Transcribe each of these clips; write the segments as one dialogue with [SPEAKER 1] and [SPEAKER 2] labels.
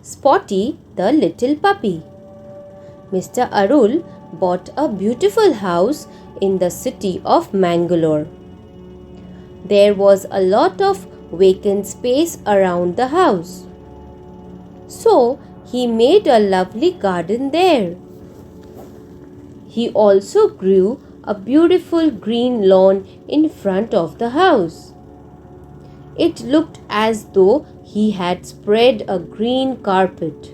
[SPEAKER 1] Spotty the little puppy. Mr. Arul bought a beautiful house in the city of Mangalore. There was a lot of vacant space around the house. So he made a lovely garden there. He also grew a beautiful green lawn in front of the house. It looked as though he had spread a green carpet.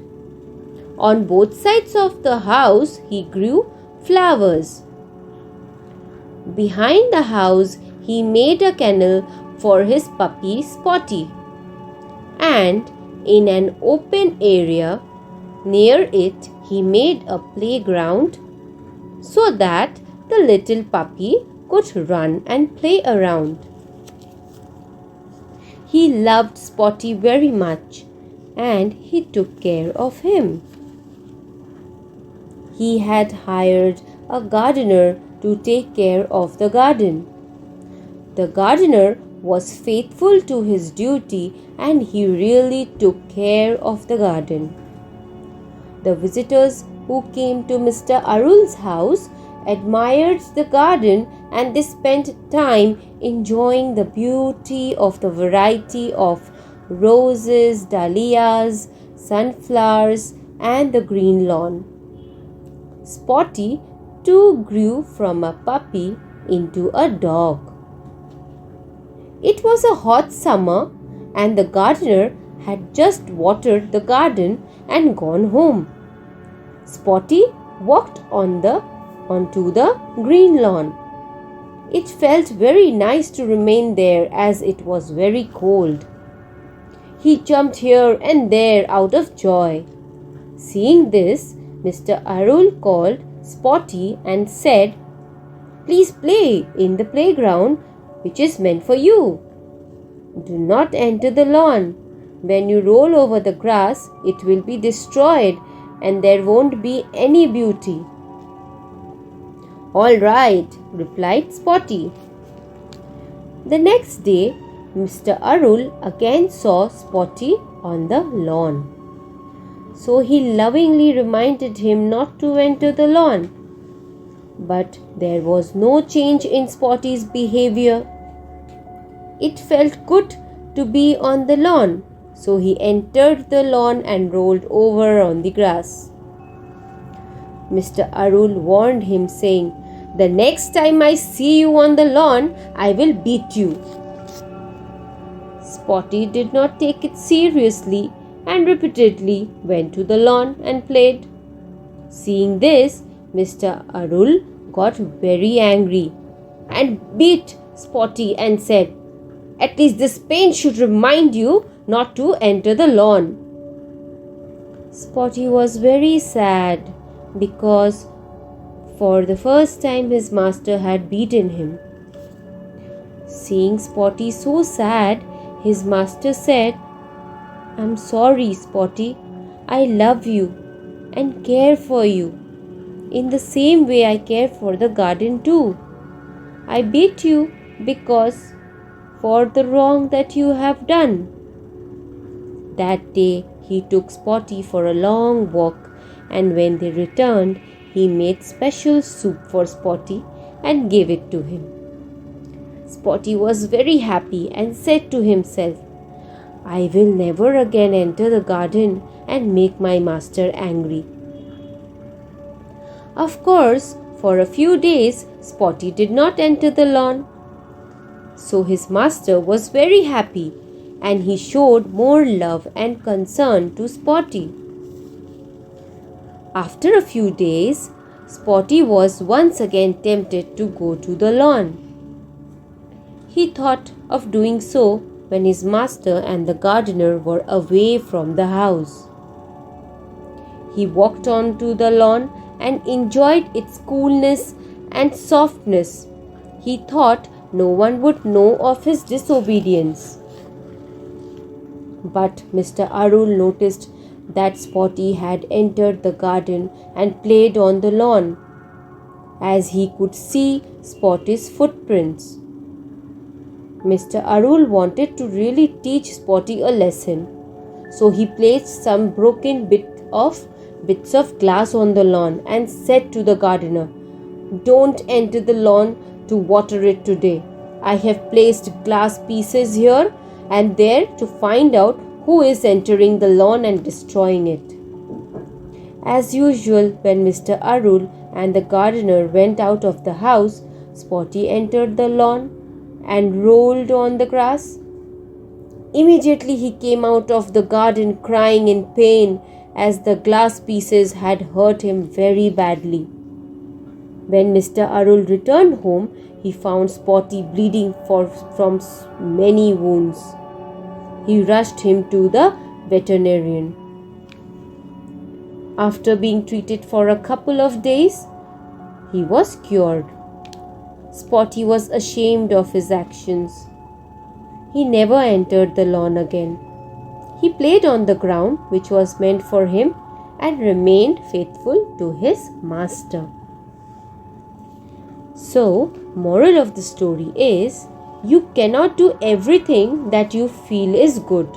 [SPEAKER 1] On both sides of the house he grew flowers. Behind the house he made a kennel for his puppy Spotty, and in an open area near it he made a playground so that the little puppy could run and play around. He loved Spotty very much and he took care of him. He had hired a gardener to take care of the garden. The gardener was faithful to his duty and he really took care of the garden. The visitors who came to Mr. Arul's house admired the garden and they spent time enjoying the beauty of the variety of roses, dahlias, sunflowers, and the green lawn. Spotty too grew from a puppy into a dog. It was a hot summer and the gardener had just watered the garden and gone home. Spotty walked onto the green lawn. It felt very nice to remain there as it was very cold. He jumped here and there out of joy. Seeing this, Mr. Arul called Spotty and said, "Please play in the playground which is meant for you. Do not enter the lawn. When you roll over the grass, it will be destroyed and there won't be any beauty." "All right," replied Spotty. The next day, Mr. Arul again saw Spotty on the lawn. So he lovingly reminded him not to enter the lawn. But there was no change in Spotty's behavior. It felt good to be on the lawn, so he entered the lawn and rolled over on the grass. Mr. Arul warned him, saying, "The next time I see you on the lawn, I will beat you." Spotty did not take it seriously and repeatedly went to the lawn and played. Seeing this, Mr. Arul got very angry and beat Spotty and said, "At least this pain should remind you not to enter the lawn." Spotty was very sad because for the first time his master had beaten him. Seeing Spotty so sad, his master said, "I'm sorry, Spotty. I love you and care for you in the same way I care for the garden too. I beat you because for the wrong that you have done." That day he took Spotty for a long walk, and when they returned, he made special soup for Spotty and gave it to him. Spotty was very happy and said to himself, "I will never again enter the garden and make my master angry." Of course, for a few days, Spotty did not enter the lawn. So his master was very happy and he showed more love and concern to Spotty. After a few days, Spotty was once again tempted to go to the lawn. He thought of doing so when his master and the gardener were away from the house. He walked on to the lawn and enjoyed its coolness and softness. He thought no one would know of his disobedience. But Mr. Arul noticed that Spotty had entered the garden and played on the lawn, as he could see Spotty's footprints. Mr. Arul wanted to really teach Spotty a lesson, So he placed some broken bits of glass on the lawn and said to the gardener, "Don't enter the lawn to water it today. I have placed glass pieces here and there to find out who is entering the lawn and destroying it." As usual, when Mr. Arul and the gardener went out of the house, Spotty entered the lawn and rolled on the grass. Immediately he came out of the garden crying in pain, as the glass pieces had hurt him very badly. When Mr. Arul returned home, he found Spotty bleeding from many wounds. He rushed him to the veterinarian. After being treated for a couple of days, he was cured. Spotty was ashamed of his actions. He never entered the lawn again. He played on the ground which was meant for him and remained faithful to his master. So, moral of the story is, you cannot do everything that you feel is good.